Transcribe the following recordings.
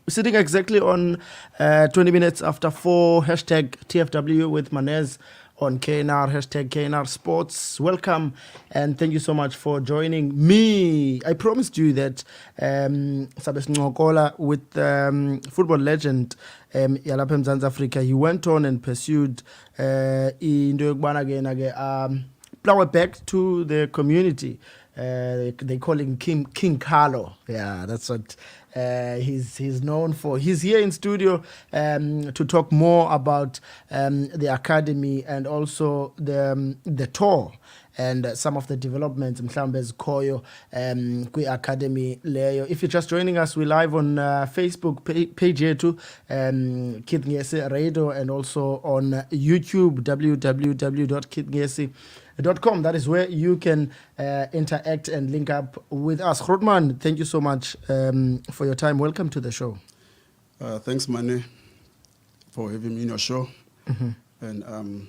sitting exactly on 20 minutes after 4, hashtag TFW with Manez on KNR, hashtag KNR Sports. Welcome and thank you so much for joining me. I promised you that Sabe Sincokola with football legend yalapha eMzantsi Africa, he went on and pursued into yokubana plow back to the community. They call him King Carlo. Yeah, that's what he's known for. He's here in studio to talk more about the academy and also the tour and some of the developments mhlawumbe ezikhoyo kwi-academy leyo. If you're just joining us, we're live on Facebook page yethu Kidngesi Radio and also on YouTube www.kidngesi.com. That is where you can interact and link up with us. Grootman, thank you so much for your time. Welcome to the show. Thanks, Mane, for having me in your show. And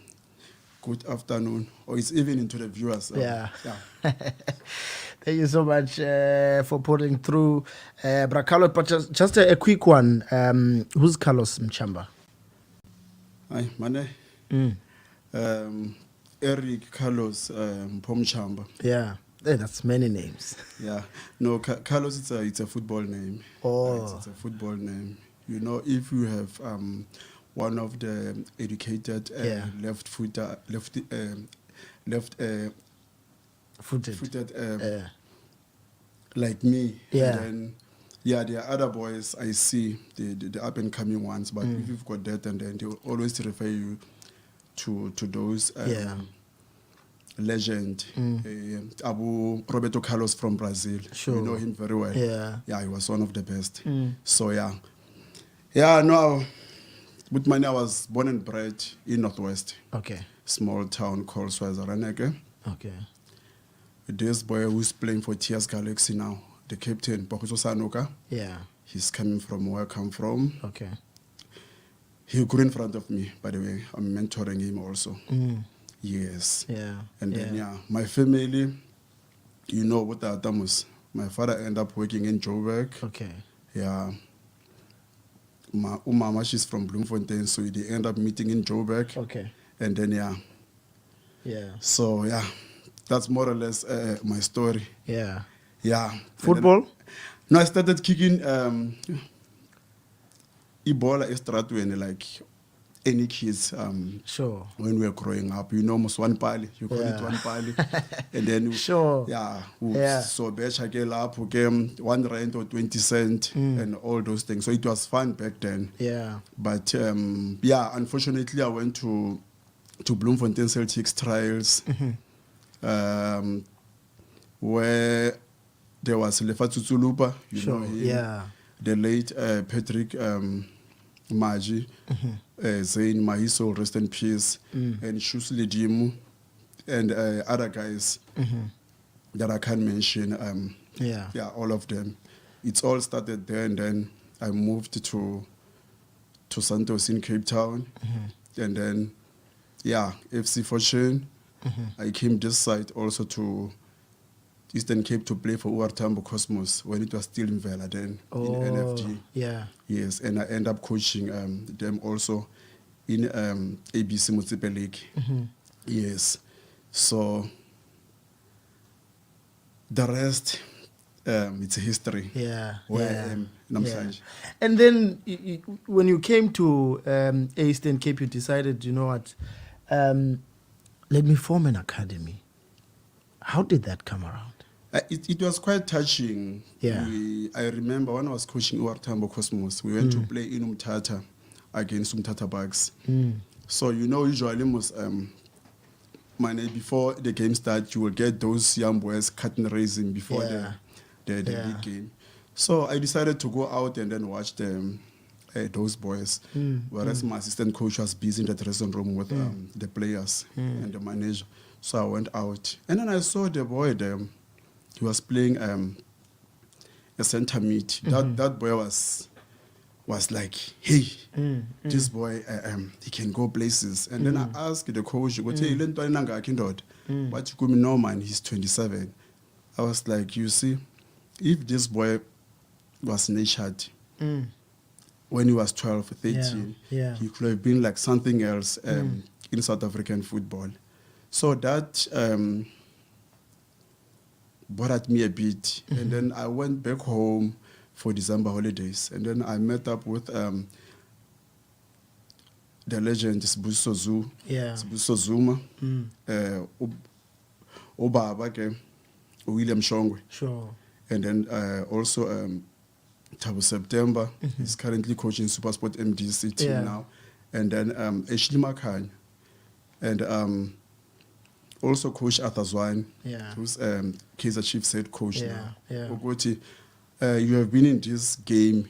good afternoon, or it's evening to the viewers. Yeah. Thank you so much for putting through, Carlos. But just a quick one. Who's Carlos Mchamba? Hi, Mane. Eric Carlos Pomchamba. Yeah. Hey, that's many names. Yeah. No, Carlos, it's a football name. Oh. It's a football name. You know, if you have one of the educated left-footed like me. Yeah. And then, there are other boys I see, the up-and-coming ones, but if you've got that, and then they will always refer you to those legend. Abu Roberto Carlos from Brazil. Sure. You know him very well. Yeah. Yeah, he was one of the best. So, no, with Mane, I was born and bred in Northwest. Okay. Small town called Swaziland. Okay. This boy who's playing for TS Galaxy now, the captain, Bokuso Sanoka. Yeah. He's coming from where I come from. Okay. He grew in front of me, by the way. I'm mentoring him also. Yes. Yeah. And then, my family, you know what the Adamus. My father ended up working in Joburg. Okay. Yeah. My mama, she's from Bloemfontein, so they end up meeting in Joburg. Okay. And then, Yeah. So, that's more or less my story. Yeah. Yeah. Football? No, I started kicking Ebola estratweni like any kids Sure. when we were growing up. You know, almost one pali. You call it one pali. And then Sure. So becha ke lapho ke 1 rand or 20 cent and all those things. So it was fun back then. Yeah. But unfortunately I went to Bloemfontein Celtics trials. Where there was Lefatsu Tsulupa, you know him, the late Patrick Maji, Zain Mahiso, rest in peace, and Shusli Dimu, and other guys that I can't mention. All of them. It's all started there, and then I moved to Santos in Cape Town, and then FC Fortune. I came this side also to Eastern Cape to play for Uartambo Cosmos when it was still in Vela then, in NFG. Yeah. Yes, and I end up coaching them also in ABC Municipal League. Yes. So the rest, it's a history. Yeah. Where I am in Namhlanje. And then when you came to Eastern Cape, you decided, you know what, let me form an academy. How did that come around? It was quite touching. Yeah. I remember when I was coaching Uartambo Cosmos, we went to play in Umtata against Umtata Bugs. So, you know, usually before the game starts, you will get those young boys cutting racing before the big game. So I decided to go out and then watch them. Those boys, whereas my assistant coach was busy in the dressing room with the players and the manager. So I went out, and then I saw the boy there. He was playing a center mid. That boy was like, hey, this boy, he can go places. And then I asked the coach, but no man, he's 27. I was like, you see, if this boy was nurtured, when he was 12, 13, he could have been like something else in South African football. So that bothered me a bit. And then I went back home for December holidays. And then I met up with the legend Sibusiso Zuma, Obaba ke, William Shongwe. Sure. And then also Thabo September, he's currently coaching SuperSport MDC team now. And then Ashley Makhanya. And also Coach Arthur Zwine, who's Kaizer Chiefs head coach now. Ogoti, you have been in this game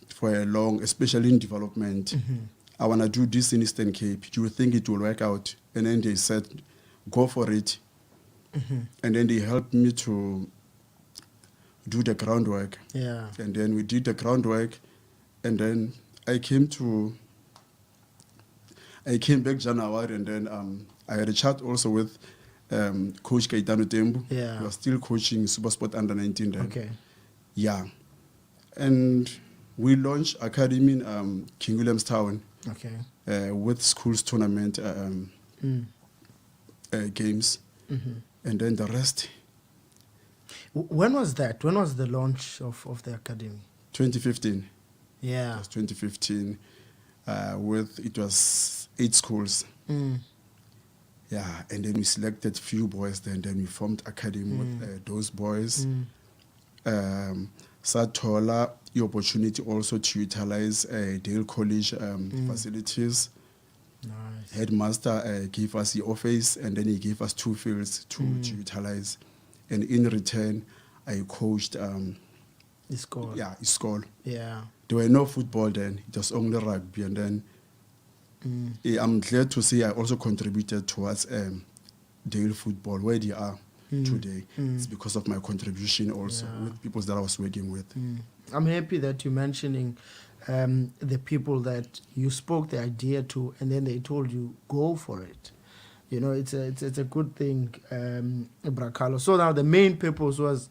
for a long, especially in development. I want to do this in Eastern Cape. Do you think it will work out? And then they said, go for it. And then they helped me to do the groundwork. And then we did the groundwork. And then I came back January, and then I had a chat also with Coach Kaitano Tembu. He was still coaching SuperSport Under 19 then. Okay. Yeah. And we launched academy in King Williamstown. Okay. With schools tournament games. And then the rest. When was that? When was the launch of the academy? 2015. Yeah. It was 2015. It was 8 schools. Yeah, and then we selected few boys. Then we formed academy with those boys. Satola the opportunity also to utilize Dale College facilities. Nice. Headmaster gave us the office, and then he gave us 2 fields to utilize. And in return, I coached Iskol. Yeah, Iskol. Yeah. There were no football then, it was only rugby. And then I'm glad to say I also contributed towards Dale football, where they are today. It's because of my contribution also with people that I was working with. I'm happy that you're mentioning the people that you spoke the idea to, and then they told you, go for it. You know, it's a good thing, Brakalo. So now the main purpose was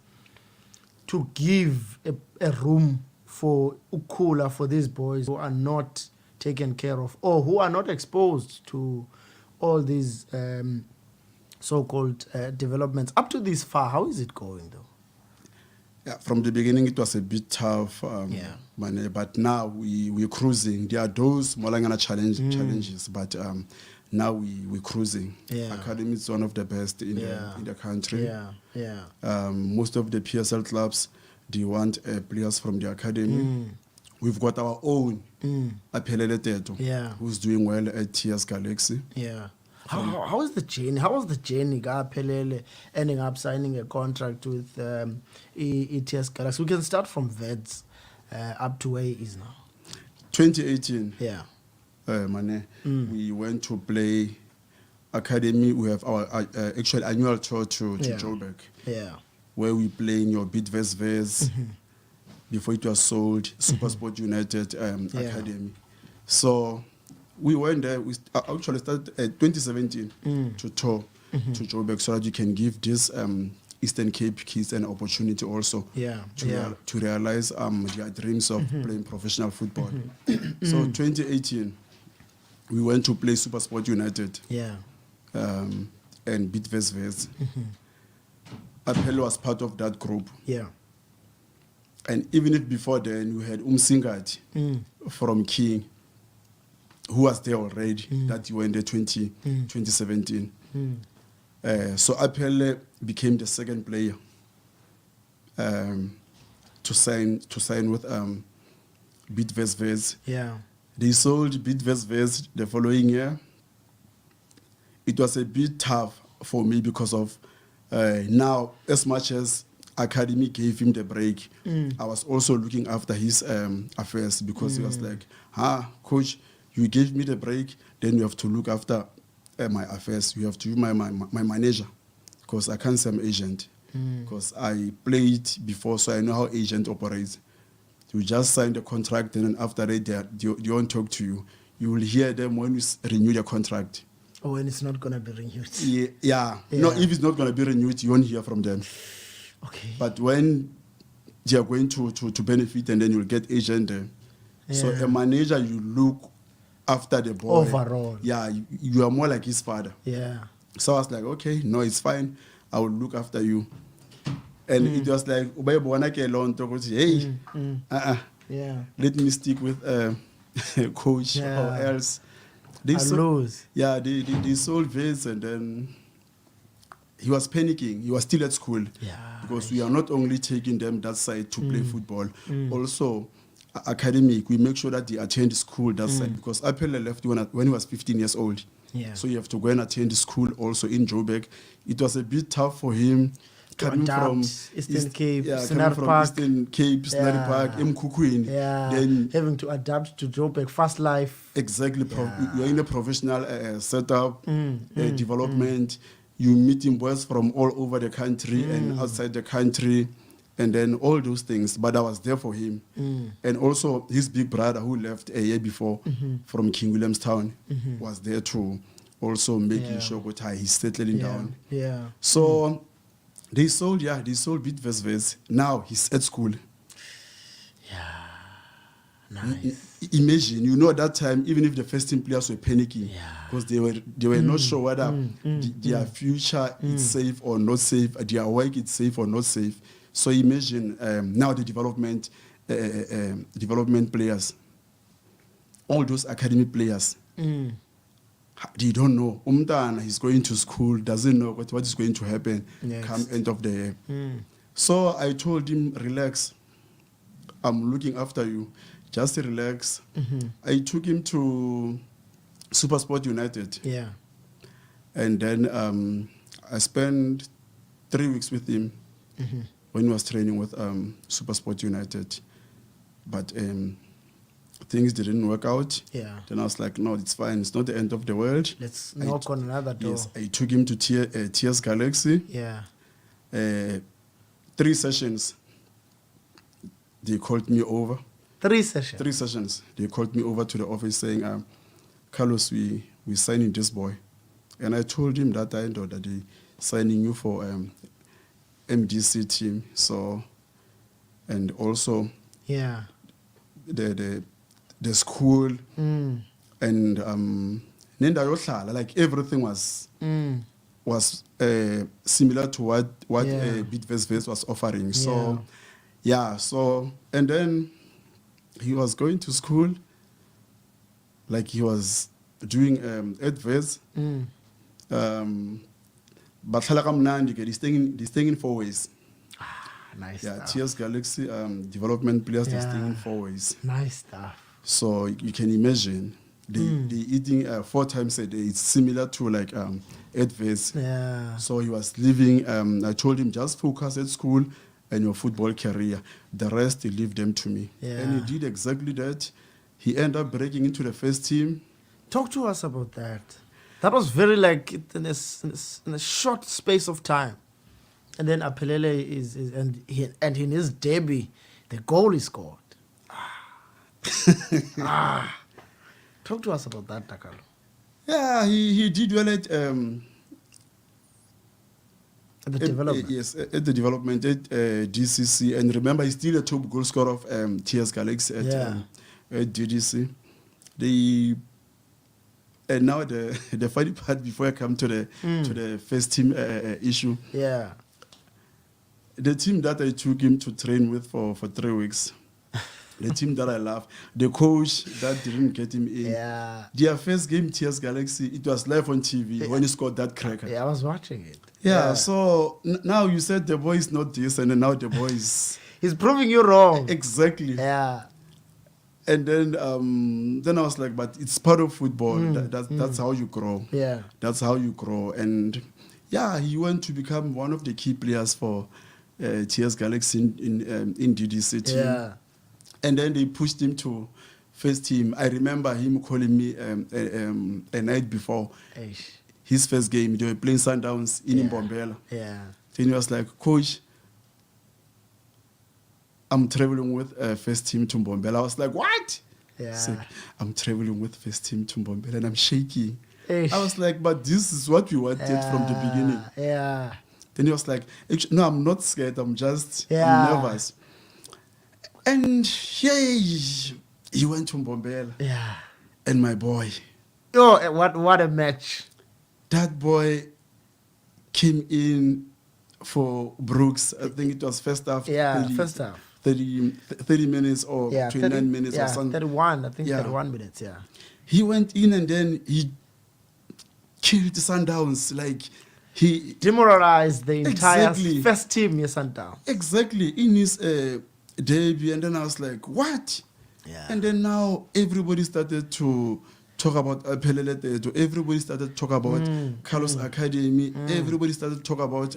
to give a room for Ukula for these boys who are not taken care of or who are not exposed to all these so-called developments. Up to this far, how is it going though? Yeah, from the beginning it was a bit tough, but now we're cruising. There are those Molangana challenges, but now we're cruising. Academy is one of the best in the country. Most of the PSL clubs, they want players from the academy. We've got our own Aphelele Teto, who's doing well at TS Galaxy. How is the journey? How was the journey, Pelele, ending up signing a contract with ETS Galaxy? We can start from Veds up to where he is now. 2018. We went to play academy. We have our actual annual tour to Joburg. Where we play in your Bidvest before it was sold, SuperSport United Academy. So we went there. We actually started 2017 to tour to Joburg so that you can give this Eastern Cape kids an opportunity also to realize their dreams of playing professional football. So 2018, we went to play SuperSport United and beat Vesves. Aphelele was part of that group. And even if before then we had Singati from King, who was there already, that you were in the 2017. So Aphelele became the second player to sign with Beat Vesves. They sold Beat Vesves the following year. It was a bit tough for me because of now, as much as Academy gave him the break, I was also looking after his affairs because he was like, coach, you gave me the break, then you have to look after my affairs. You have to be my manager because I can't say I'm agent because I played before, so I know how agent operates. You just sign the contract, and then after that, they won't talk to you. You will hear them when you renew the contract. Oh, and it's not going to be renewed. No, if it's not going to be renewed, you won't hear from them. Okay. But when they are going to benefit, and then you'll get agent there. So Yeah. a manager, you look after the boy. Overall. Yeah, you are more like his father. Yeah. So I was like, okay, no, it's fine. I will look after you. And it was like, hey, Yeah. let me stick with coach or else. They lose. Yeah, they sold Vince, and then he was panicking. He was still at school. Yeah. Because we are not only taking them that side to play football, also academic. We make sure that they attend school that side, because Apele left when he was 15 years old. Yeah. So you have to go and attend school also in Joburg. It was a bit tough for him. Coming from Eastern Cape, coming from Eastern Cape, Scenery Park, Mkukwini. Yeah. Then having to adapt to Joburg, fast life. Exactly. You're in a professional setup, development. You meeting boys from all over the country and outside the country, and then all those things. But I was there for him. And also his big brother, who left a year before from King Williamstown, was there too, also making sure that he's settling down. Yeah. So they sold Bit Now he's at school. Yeah. Nice. Imagine, at that time, even if the first team players were panicking, because they were not sure whether their future is safe or not safe, their work is safe or not safe. So imagine now the development players, all those academy players, they don't know. Umtana, he's going to school, doesn't know what is going to happen come end of the year. So I told him, relax, I'm looking after you. Just relax. I took him to Supersport United. Yeah. And then I spent 3 weeks with him when he was training with Supersport United. But things didn't work out. Yeah. Then I was like, no, it's fine. It's not the end of the world. Let's knock on another door. Yes, I took him to TS Galaxy. Yeah. 3 sessions. They called me over. 3 sessions? 3 sessions. They called me over to the office saying, Carlos, we signing this boy. And I told him that I know that they signing you for MDC team. So, and also the school and like everything was similar to what Bitves was offering. So so and then he was going to school, like he was doing adverts. But he's staying in 4 ways. Nice Yeah, stuff. TS Galaxy development players, they're staying in 4 ways. Nice stuff. So you can imagine they eating 4 times a day. It's similar to like adverts. Yeah. So he was leaving. I told him, just focus at school and your football career. The rest, you leave them to me. Yeah. And he did exactly that. He ended up breaking into the first team. Talk to us about that. That was very like in a short space of time. And then Apelele and in his debut, the goal he scored. Talk to us about that, Takalo. Yeah, he did well at The development. Yes, at the development at DCC. And remember, he's still a top goal scorer of TS Galaxy at DDC. And now the funny part, before I come to the first team issue. Yeah. The team that I took him to train with for 3 weeks, the team that I love, the coach that didn't get him in. Yeah. Their first game, TS Galaxy, it was live on TV when he scored that cracker. Yeah, I was watching it. Yeah, so now you said the boy is not this, and then now the boy is... He's proving you wrong. Exactly. Yeah. And then I was like, but it's part of football. That's how you grow. Yeah. That's how you grow. And yeah, he went to become one of the key players for TS Galaxy in DDC team. Yeah. And then they pushed him to first team. I remember him calling me a night before his first game. They were playing Sundowns in Mbombela. Yeah. Then he was like, Coach, I'm traveling with first team to Mbombela. I was like, what? Yeah. Like, I'm traveling with first team to Mbombela and I'm shaking. Eish. I was like, but this is what we wanted from the beginning. Yeah. Then he was like, no, I'm not scared. I'm nervous. And he went to Mbombela. Yeah. And my boy. Oh, what a match. That boy came in for Brooks. I think it was first half. Yeah, 30, first half. 30 minutes or 29 minutes or something. 31, I think 31 minutes, yeah. He went in and then he killed Sundowns. Like, he demoralized the entire first team, yes, Sundowns. Exactly. In his debut. And then I was like, what? Yeah. And then now everybody started to talk about Pelele. Everybody started to talk about Carlos Academy. Everybody started to talk about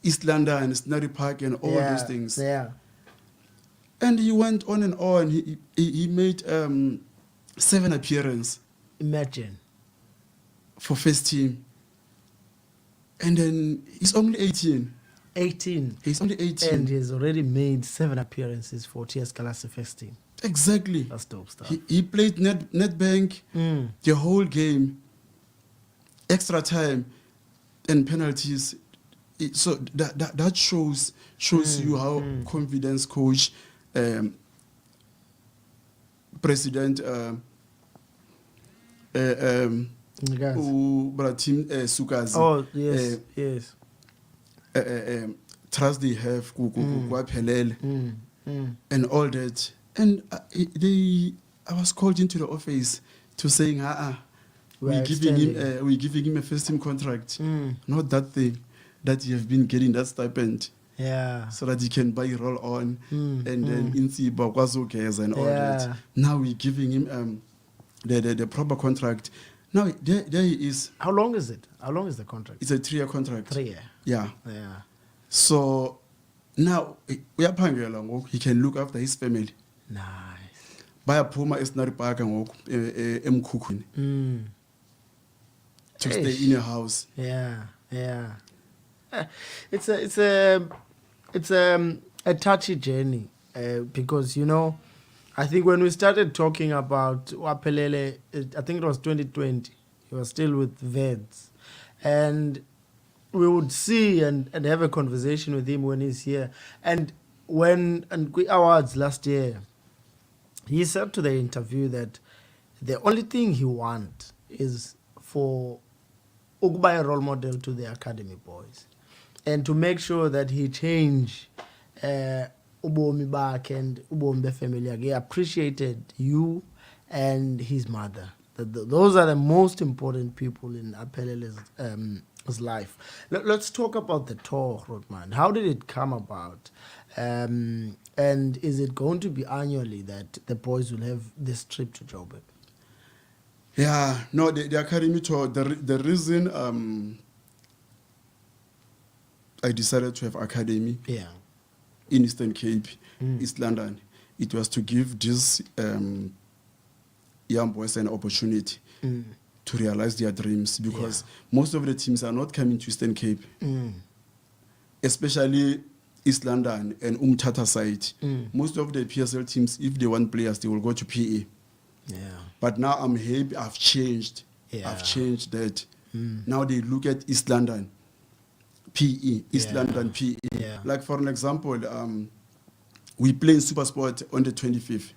East London and Scenery Park and all those things. Yeah. And he went on and on. He made 7 appearances. Imagine. For first team. And then he's only 18. 18. He's only 18. And he's already made 7 appearances for TS Kalasi first team. Exactly. That's dope stuff. He played netbank the whole game, extra time, and penalties. So that shows you how confidence coach, President Bratim Sukazi. Oh yes, yes. Trust they have and all that. And I was called into the office to saying, we're giving him a first team contract, not that thing that you have been getting that stipend. Yeah. So that he can buy roll on and then Insi Bakwazo cares and all that. Now we're giving him the proper contract. Now there he is. How long is it? How long is the contract? It's a 3-year contract. 3 year. Yeah. Yeah. So now he can look after his family. Nice. Bayaphuma eScenery Park ngoku emkhukhwini to stay in a house. Yeah, yeah. It's a touchy journey because I think when we started talking about Wapelele, I think it was 2020. He was still with Veds, and we would see and have a conversation with him when he's here. And awards last year, he said to the interview that the only thing he wants is for Ugba a role model to the academy boys, and to make sure that he change ubomi bakhe and ubomi befamily. He appreciated you and his mother. Those are the most important people in Apelele's life. Let's talk about the tour, Rodman. How did it come about? And is it going to be annually that the boys will have this trip to Joburg? Yeah, no, the academy tour, the reason I decided to have academy in Eastern Cape, East London, it was to give these young boys an opportunity to realize their dreams, because most of the teams are not coming to Eastern Cape, especially East London and Umtata side. Most of the PSL teams, if they want players, they will go to PA. Yeah. But now I'm happy. I've changed. Yeah. I've changed that. Now they look at East London, PE, East London, PE. Yeah. Like for an example, we play in Supersport on the 25th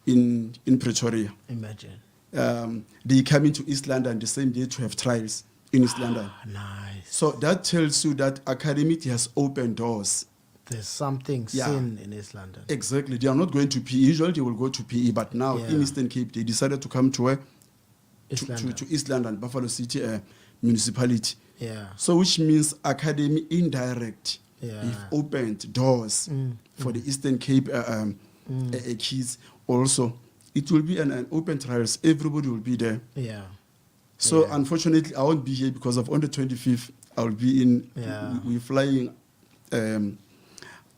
in Pretoria. Imagine. They come into East London the same day to have trials in East London. Nice. So that tells you that academy has opened doors. There's something seen in East London. Exactly. They are not going to PE. Usually they will go to PE, but now in Eastern Cape, they decided to come to East London, Buffalo City municipality. Yeah. So which means academy indirect. They've opened doors for the Eastern Cape kids also. It will be an open trials. Everybody will be there. Yeah. So unfortunately, I won't be here because of on the 25th, I'll be in. We're flying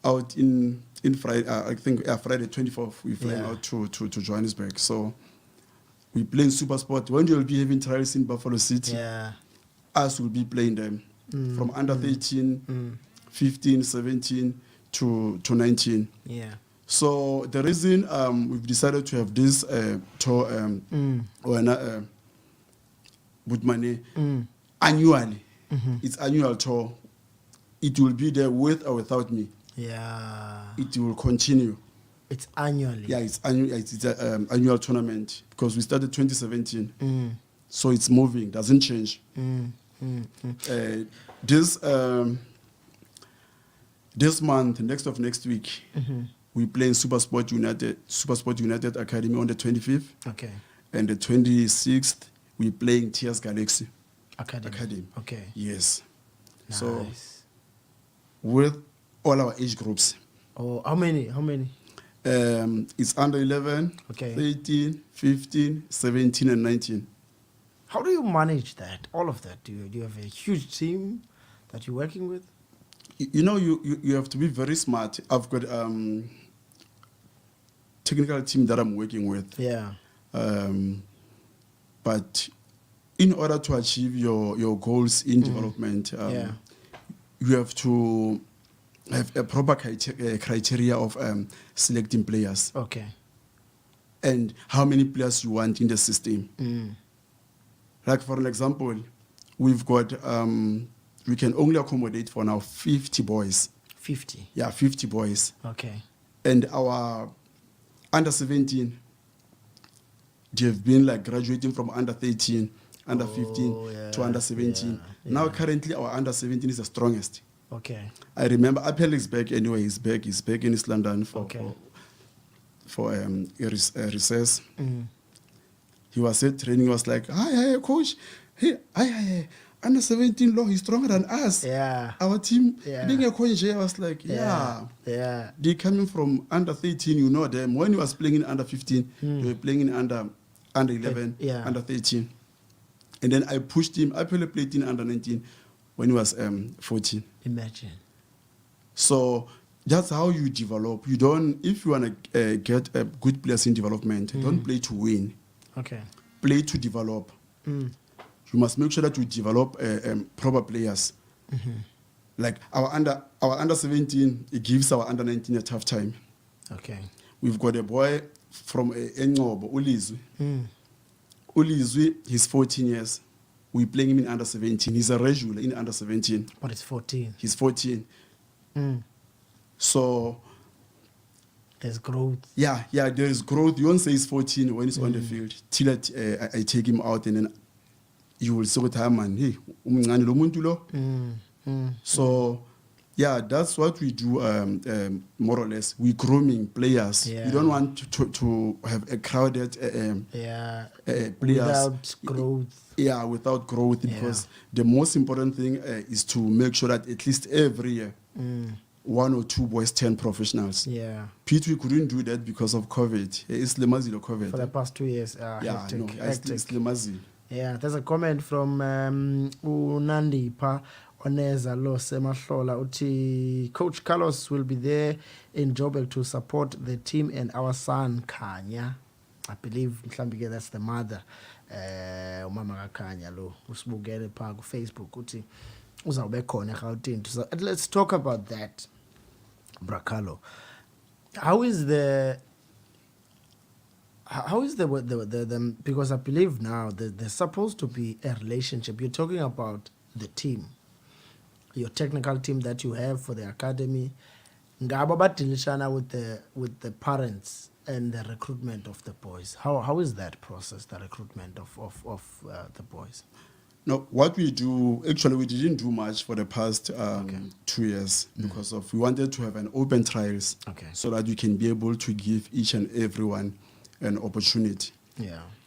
out in Friday. I think Friday 24th. We're flying out to Johannesburg. So we playing Super Sport. When you'll be having trials in Buffalo City, us will be playing them from under 13, 15, 17 to 19. Yeah. So the reason we've decided to have this tour with money annually, it's annual tour. It will be there with or without me. Yeah. It will continue. It's annually. Yeah, it's annual. It's an annual tournament because we started 2017. So it's moving, doesn't change. This month, next week, we play in Super Sport United Academy on the 25th. Okay. And the 26th, we play in TS Galaxy Academy. Okay. Yes. Nice. So with all our age groups. Oh, how many? It's under 11, okay. 13, 15, 17, and 19. How do you manage that? All of that? Do you have a huge team that you're working with? You know, you have to be very smart. I've got technical team that I'm working with. Yeah. But in order to achieve your goals in development, you have to have a proper criteria of selecting players. Okay. And how many players you want in the system. Like for an example, we've got, we can only accommodate for now 50 boys. 50? Yeah, 50 boys. Okay. And our under 17, they have been like graduating from under 13, under 15 to under 17. Yeah. Now currently our under 17 is the strongest. Okay. I remember Apel is back anyway. He's back in East London for a recess. He was at training. He was like, "Hi, coach. Hey, under 17 law. He's stronger than us. Yeah. Our team. Yeah. Being a coach, I was like, yeah. They coming from under 13. You know them. When he was playing in under 15, they were playing in under 11, under 13. And then I pushed him. I played in under 19 when he was 14. Imagine. So that's how you develop. You don't, if you want to get a good players in development, don't play to win. Okay. Play to develop. You must make sure that you develop proper players. Like our under 17, it gives our under 19 a tough time. Okay. We've got a boy from Engobo, Ulizwi. Ulizwi, he's 14 years. We're playing him in under 17. He's a regular in under 17. But it's 14. He's 14. So there's growth. Yeah, there is growth. You won't say he's 14 when he's on the field. Till I take him out and then you will say with him, man, hey, umncane lo muntu lo. So yeah, that's what we do more or less. We're grooming players. Yeah. We don't want to have a crowded players. Without growth. Yeah, without growth, because the most important thing is to make sure that at least every year, 1 or 2 boys turn professionals. Yeah. Pete, we couldn't do that because of COVID. It's Lemazilo COVID. For the past 2 years. It's Lemazilo. Yeah, there's a comment from Unandi Pa Oneza Lo Semahlola Uti. Coach Carlos will be there in Joburg to support the team and our son Kanya. I believe that's the mother. Umama Kanya lo usibukele pha ku Facebook uthi uzawube khona eGauteng. So let's talk about that, Brakalo. How is the because I believe now that there's supposed to be a relationship. You're talking about the team, your technical team that you have for the academy. Ngabo badilishana with the parents and the recruitment of the boys. How is that process, the recruitment of the boys? No, what we do, actually we didn't do much for the past 2 years because we wanted to have an open trials so that we can be able to give each and everyone an opportunity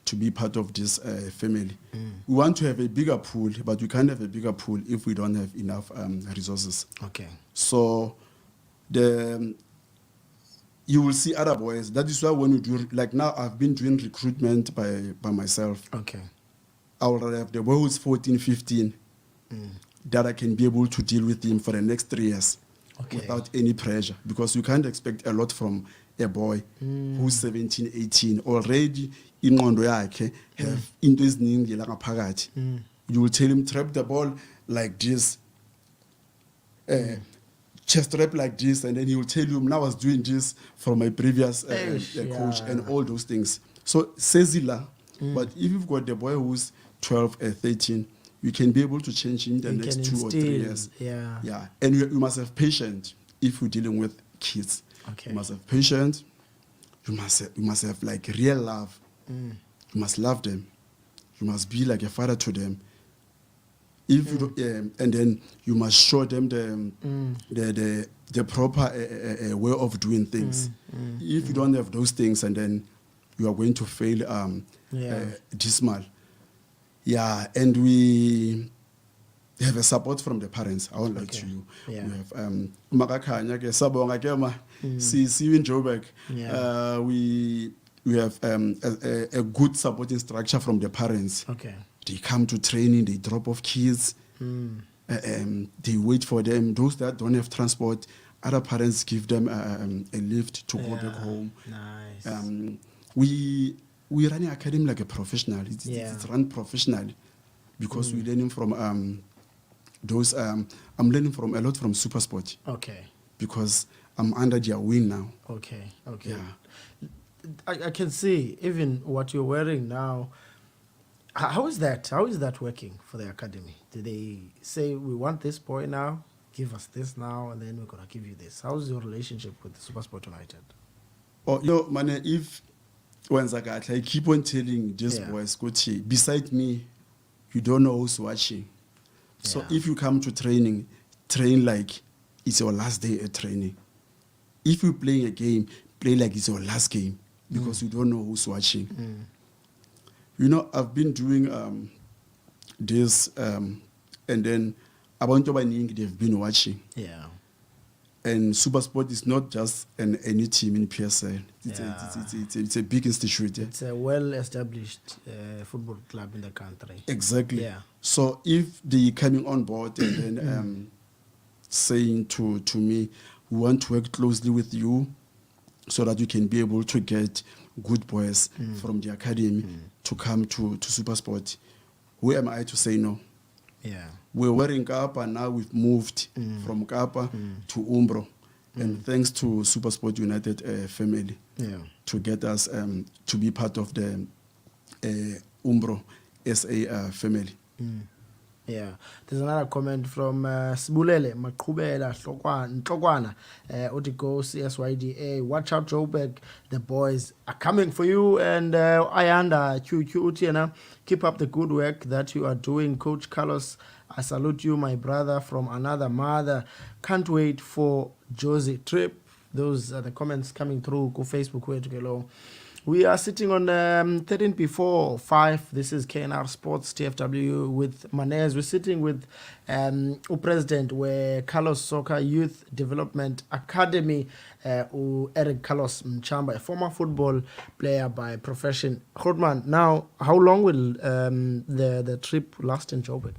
to be part of this family. We want to have a bigger pool, but we can't have a bigger pool if we don't have enough resources. Okay. So you will see other boys. That is why when we do, like now I've been doing recruitment by myself. Okay. I will have the boy who's 14, 15 that I can be able to deal with him for the next 3 years without any pressure, because you can't expect a lot from a boy who's 17, 18 already ingqondo yakhe have into eziningi la ngaphakathi. You will tell him trap the ball like this, chest rep like this, and then he will tell you, now I was doing this from my previous coach and all those things. So sezila, but if you've got the boy who's 12 or 13, you can be able to change in the next 2 or 3 years. Yeah. And you must have patience. if you're dealing with kids. Okay. You must have patience. You must have like real love. You must love them. You must be like a father to them. If you don't, and then you must show them the proper way of doing things. If you don't have those things, and then you are going to fail dismal. Yeah, and we have a support from the parents. I won't lie to you. Yeah. We have Makakanya ke sabonga ke ma see you in Joburg. Yeah. We have a good supporting structure from the parents. Okay. They come to training, they drop off kids, they wait for them. Those that don't have transport, other parents give them a lift to go back home. Nice. We run an academy like a professional. It's run professionally because we're learning from those. I'm learning from a lot from Super Sport. Okay. Because I'm under their wing now. Okay. Okay. Yeah. I can see even what you're wearing now. How is that? How is that working for the academy? Do they say we want this boy now, give us this now, and then we're gonna give you this? How's your relationship with the Supersport United? Oh, man, if when I keep on telling these boys, Gucci, beside me, you don't know who's watching. So if you come to training, train like it's your last day at training. If you're playing a game, play like it's your last game because you don't know who's watching. I've been doing this, and then Abantu they've been watching. Yeah. And Supersport is not just any team in PSL. It's a big institute. It's a well-established football club in the country. Exactly. Yeah. So if they coming on board and then saying to me, we want to work closely with you so that you can be able to get good boys from the academy to come to Supersport, who am I to say no? Yeah. We're wearing Kapa, now we've moved from Kapa to Umbro. And thanks to Supersport United family to get us to be part of the Umbro SA family. Yeah, there's another comment from Sibulele Maqhubela Ntlokwana Otiko CSYDA. Watch out, Joburg. The boys are coming for you. And Ayanda QQ Utiena, keep up the good work that you are doing, Coach Carlos. I salute you, my brother from another mother. Can't wait for Josie trip. Those are the comments coming through. Go Facebook, where to go. We are sitting on 13 before 5. This is KNR Sports TFW with Manez. We're sitting with President where Carlos Soccer Youth Development Academy, Eric Carlos Mchamba, a former football player by profession. Hodman, now, how long will the trip last in Joburg?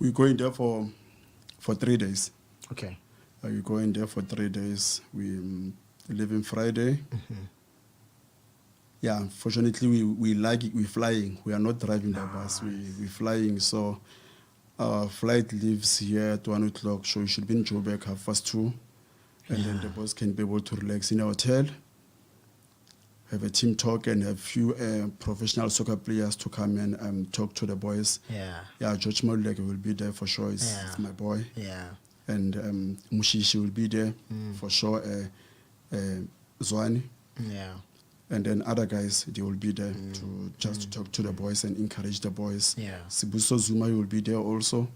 We're going there for 3 days. Okay. We're going there for 3 days. We leaving Friday. Yeah, unfortunately, we like it. We're flying. We are not driving the bus. We're flying. So our flight leaves here at 1 o'clock. So we should be in Joburg 2:30. And then the boys can be able to relax in a hotel, have a team talk, and have few professional soccer players to come and talk to the boys. Yeah, George Malek will be there for sure. It's my boy. Yeah. And Mushishi will be there for sure. Zwani. Yeah. And then other guys, they will be there to talk to the boys and encourage the boys. Yeah. Sibuso Zuma will be there also.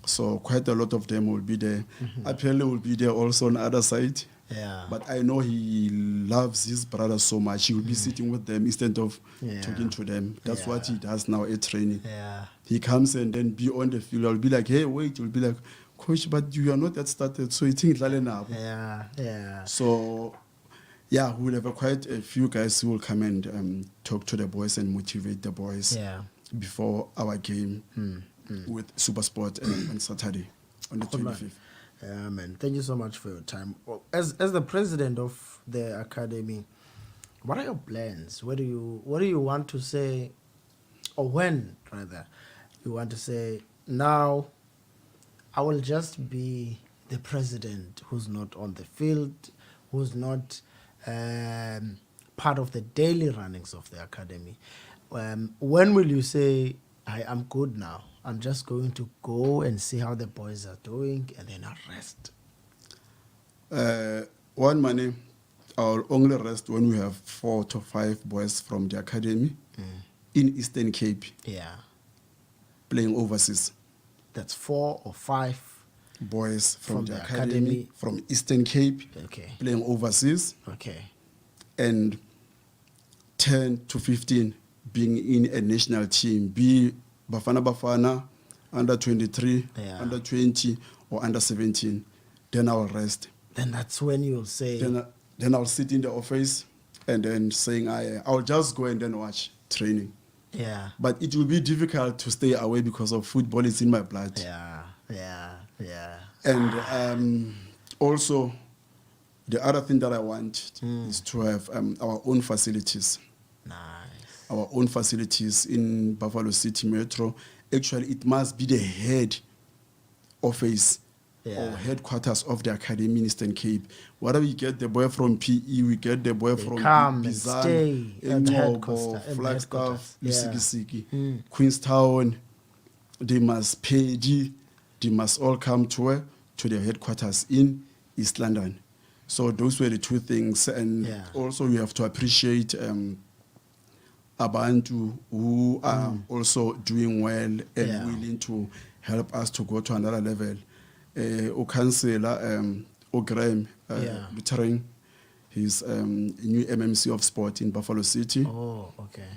So quite a lot of them will be there. Apele will be there also on the other side. Yeah. But I know he loves his brothers so much. He will be sitting with them instead of talking to them. That's what he does now at training. Yeah. He comes and then be on the field. I'll be like, hey, wait. You'll be like, Coach, but you are not that started. So you think now. Yeah. So... yeah, we'll have quite a few guys who will come and talk to the boys and motivate the boys before our game with Supersport on Saturday, on the 25th. Yeah, man. Thank you so much for your time. As the president of the academy, what are your plans? What do you want to say, or when rather you want to say? Now, I will just be the president who's not on the field, who's not part of the daily runnings of the academy. When will you say, I'm good now? I'm just going to go and see how the boys are doing and then I'll rest? One money, I'll only rest when we have 4 to 5 boys from the academy in Eastern Cape. Yeah. Playing overseas. That's 4 or 5 boys from the academy from Eastern Cape. Okay. Playing overseas. Okay. And 10 to 15 being in a national team, be Bafana, under 23, under 20, or under 17. Then I'll rest. Then that's when you'll say. Then I'll sit in the office and then saying I'll just go and then watch training. Yeah. But it will be difficult to stay away because of football is in my blood. Yeah. And also, the other thing that I want is to have our own facilities. Nice. Our own facilities in Buffalo City Metro. Actually, it must be the head office or headquarters of the academy in Eastern Cape. Whether we get the boy from PE, we get the boy from Bizan, Flagstaff, Lusikisiki, Queenstown. They must pay. They must all come to the headquarters in East London. So those were the two things. And also we have to appreciate Abantu who are also doing well and willing to help us to go to another level. Councillor Graham Lutheran, he's new MMC of sport in Buffalo City. Oh, okay.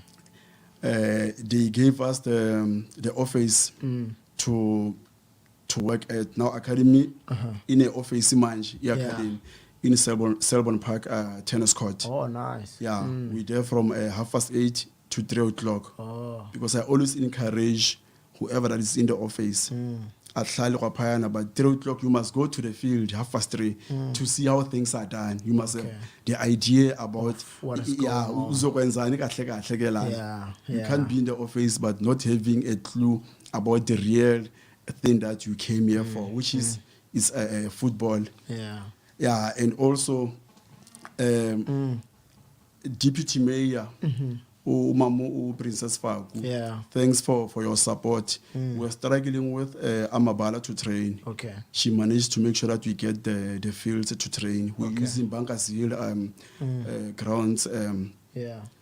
They gave us the office to work at now academy in an office academy in Selborne Park tennis court. Oh, nice. Yeah, we're there from 8:30 to 3 o'clock. Oh. Because I always encourage whoever that is in the office. At 3 o'clock, you must go to the field 3:30 to see how things are done. You must have the idea about what is going on. You can't be in the office but not having a clue about the real thing that you came here for, which is football. Yeah, and also Deputy Mayor Umamu Princess Faku. Thanks for your support. We're struggling with Amabala to train. Okay. She managed to make sure that we get the fields to train. We're using Bankers Hill grounds.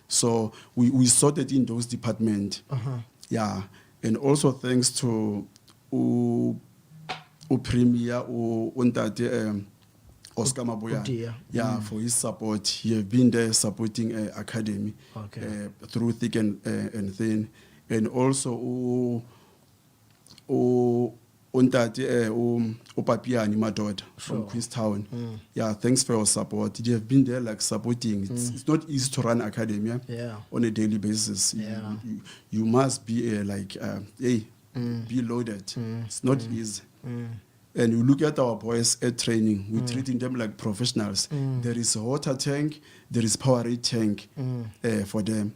So we sorted in those departments. Yeah. And also thanks to Premier Untate Oscar Maboya, for his support. He have been there supporting academy through thick and thin, and also Untate Papiani Madoda from Queenstown. Thanks for your support. They have been there like supporting. It's not easy to run academia on a daily basis. You must be be loaded. It's not easy. And you look at our boys at training, we're treating them like professionals. There is a water tank, there is Powerade tank for them.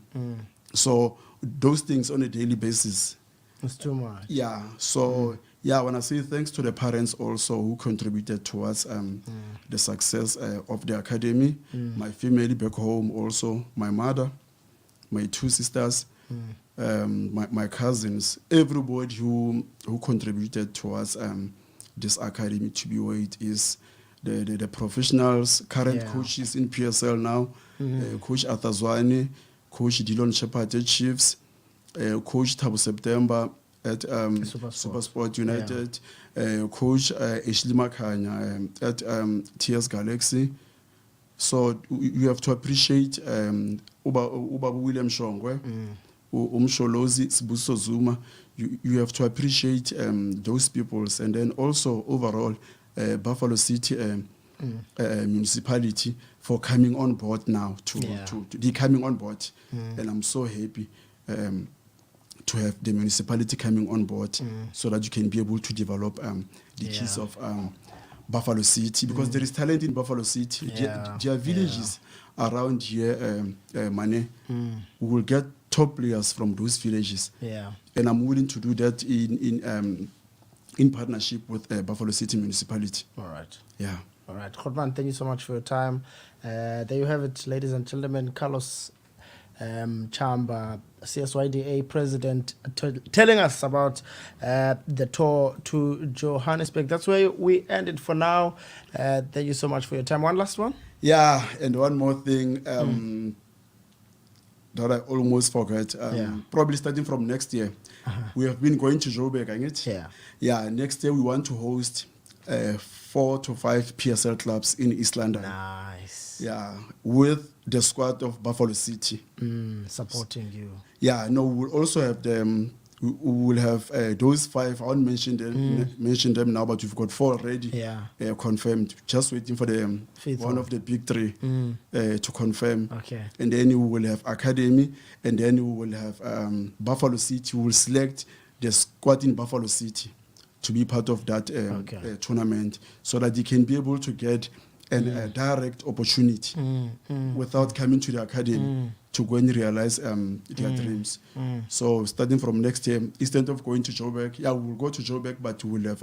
So those things on a daily basis. It's too much. Yeah. So when I say thanks to the parents also who contributed towards the success of the academy, my family back home also, my mother, my 2 sisters, my cousins, everybody who contributed towards this academy to be where it is. The professionals, current coaches in PSL now, Coach Arthur Zwane, Coach Dillon Shepard at Chiefs, Coach Tabu September at Supersport United, Coach Ashley Makanya at TS Galaxy. So you have to appreciate Uba William Shongwe, Umsholozi, Sibuso Zuma. You have to appreciate those peoples, and then also overall Buffalo City municipality for coming on board now. They're coming on board, and I'm so happy to have the municipality coming on board so that you can be able to develop the keys of Buffalo City, because there is talent in Buffalo City. There are villages around here, Mane, who will get top players from those villages. And I'm willing to do that in partnership with Buffalo City Municipality. All right. Yeah. All right. Khotman, thank you so much for your time. There you have it, ladies and gentlemen. Carlos Chamba, CSYDA president, telling us about the tour to Johannesburg. That's where we ended for now. Thank you so much for your time. One last one? Yeah, and one more thing that I almost forgot. Probably starting from next year, we have been going to Joburg, ain't it? Yeah. Yeah, next year we want to host 4 to 5 PSL clubs in East London. Nice. Yeah, with the squad of Buffalo City. Supporting you. Yeah, no, we'll also have them. We will have those 5. I won't mention them now, but we've got 4 already confirmed. Just waiting for the one of the big 3 to confirm. Okay. And then we will have Academy, and then we will have Buffalo City. We will select the squad in Buffalo City to be part of that tournament, so that they can be able to get a direct opportunity without coming to the academy to go and realize their dreams. So starting from next year, instead of going to Joburg, we'll go to Joburg, but we'll have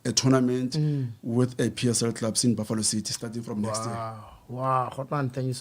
a tournament with a PSL clubs in Buffalo City starting from next year. Wow, Hotman, thank you so